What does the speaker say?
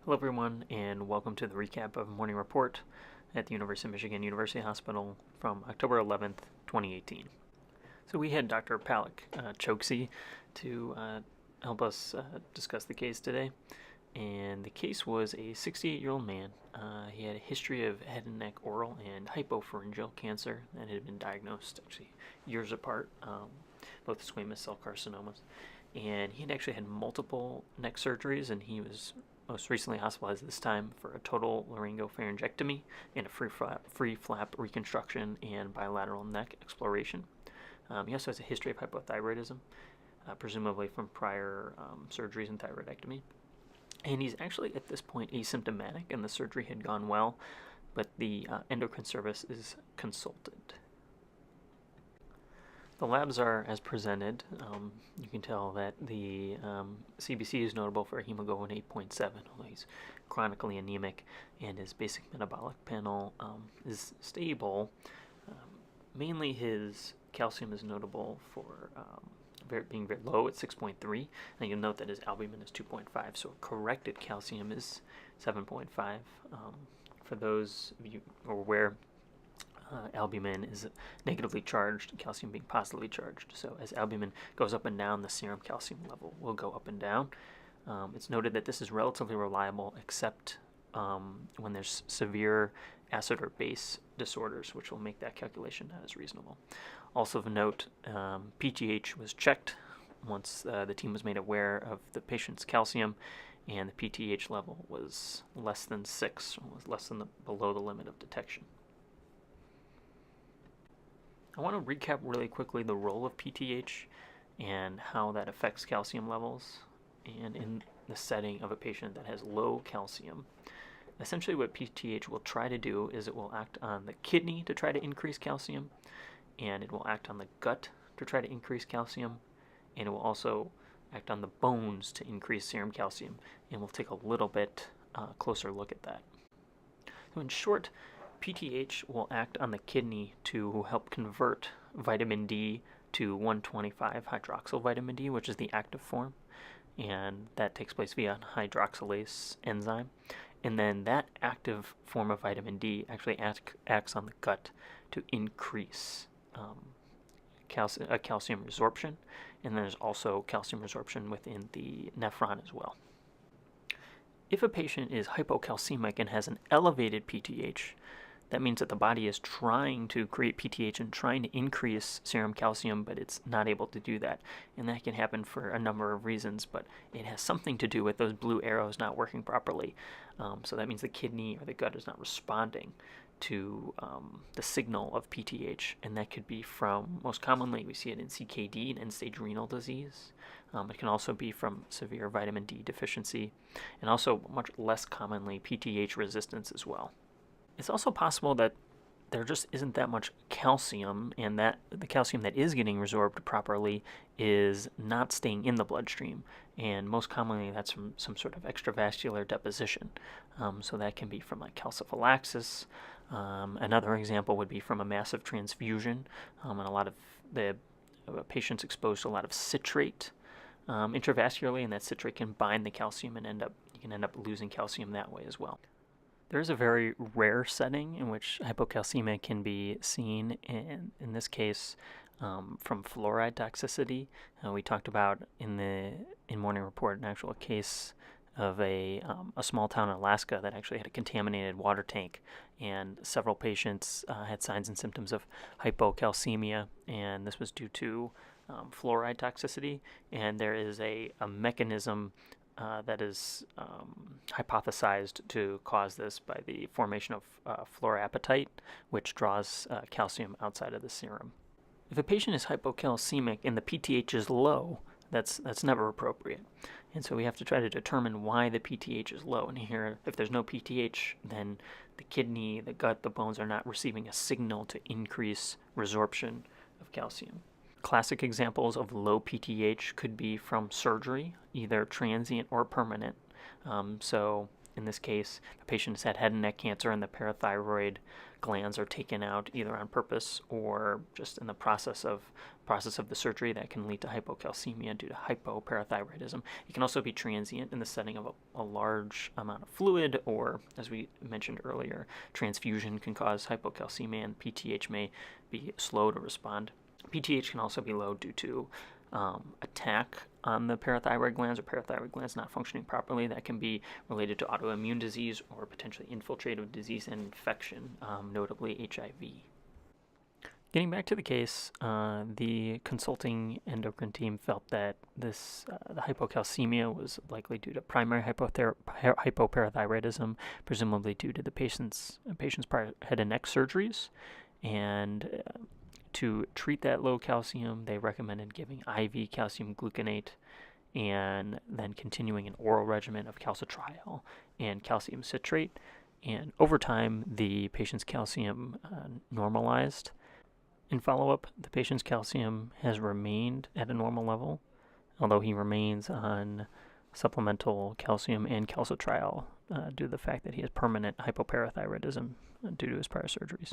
Hello everyone, and welcome to the recap of Morning Report at the University of Michigan University Hospital from October 11th, 2018. So we had Dr. Palak Choksi to help us discuss the case today. And the case was a 68-year-old man. He had a history of head and neck, oral, and hypopharyngeal cancer that had been diagnosed actually years apart, both squamous cell carcinomas. And he had actually had multiple neck surgeries, and he was most recently hospitalized this time for a total laryngopharyngectomy and a free flap reconstruction and bilateral neck exploration. He also has a history of hypothyroidism, presumably from prior surgeries and thyroidectomy. And he's actually at this point asymptomatic, and the surgery had gone well, but the endocrine service is consulted. The labs are as presented. You can tell that the CBC is notable for a hemoglobin 8.7, although he's chronically anemic, and his basic metabolic panel is stable. Mainly his calcium is notable for being very low at 6.3, and you'll note that his albumin is 2.5, so corrected calcium is 7.5. For those of you who are aware, albumin is negatively charged, calcium being positively charged. So as albumin goes up and down, the serum calcium level will go up and down. It's noted that this is relatively reliable, except when there's severe acid or base disorders, which will make that calculation not as reasonable. Also of note, PTH was checked once the team was made aware of the patient's calcium, and the PTH level was less than 6, or was less than below the limit of detection. I want to recap really quickly the role of PTH and how that affects calcium levels, and in the setting of a patient that has low calcium. Essentially what PTH will try to do is it will act on the kidney to try to increase calcium, and it will act on the gut to try to increase calcium, and it will also act on the bones to increase serum calcium, and we'll take a little bit closer look at that. So in short, PTH will act on the kidney to help convert vitamin D to 125 hydroxyl vitamin D, which is the active form, and that takes place via a hydroxylase enzyme. And then that active form of vitamin D actually acts on the gut to increase calcium resorption, and there's also calcium resorption within the nephron as well. If a patient is hypocalcemic and has an elevated PTH, that means that the body is trying to create PTH and trying to increase serum calcium, but it's not able to do that. And that can happen for a number of reasons, but it has something to do with those blue arrows not working properly. So that means the kidney or the gut is not responding to the signal of PTH, and that could be from, most commonly we see it in CKD and end-stage renal disease. It can also be from severe vitamin D deficiency, and also much less commonly PTH resistance as well. It's also possible that there just isn't that much calcium, and that the calcium that is getting resorbed properly is not staying in the bloodstream, and most commonly that's from some sort of extravascular deposition. So that can be from like calciphylaxis. Another example would be from a massive transfusion, and a lot of the patients exposed to a lot of citrate intravascularly, and that citrate can bind the calcium and you can end up losing calcium that way as well. There is a very rare setting in which hypocalcemia can be seen, in this case from fluoride toxicity. We talked about in Morning Report an actual case of a small town in Alaska that actually had a contaminated water tank, and several patients had signs and symptoms of hypocalcemia, and this was due to fluoride toxicity. And there is a mechanism that is hypothesized to cause this by the formation of fluorapatite, which draws calcium outside of the serum. If a patient is hypocalcemic and the PTH is low, that's never appropriate. And so we have to try to determine why the PTH is low. And here, if there's no PTH, then the kidney, the gut, the bones are not receiving a signal to increase resorption of calcium. Classic examples of low PTH could be from surgery, either transient or permanent. So In this case, the patient has had head and neck cancer and the parathyroid glands are taken out either on purpose or just in the process of the surgery that can lead to hypocalcemia due to hypoparathyroidism. It can also be transient in the setting of a large amount of fluid, or, as we mentioned earlier, transfusion can cause hypocalcemia, and PTH may be slow to respond. PTH can also be low due to attack on the parathyroid glands or parathyroid glands not functioning properly. That can be related to autoimmune disease or potentially infiltrative disease and infection, notably HIV. Getting back to the case, the consulting endocrine team felt that the hypocalcemia was likely due to primary hypoparathyroidism, presumably due to the patient's prior head and neck surgeries, and to treat that low calcium, they recommended giving IV calcium gluconate and then continuing an oral regimen of calcitriol and calcium citrate. And over time, the patient's calcium normalized. In follow-up, the patient's calcium has remained at a normal level, although he remains on supplemental calcium and calcitriol due to the fact that he has permanent hypoparathyroidism due to his prior surgeries.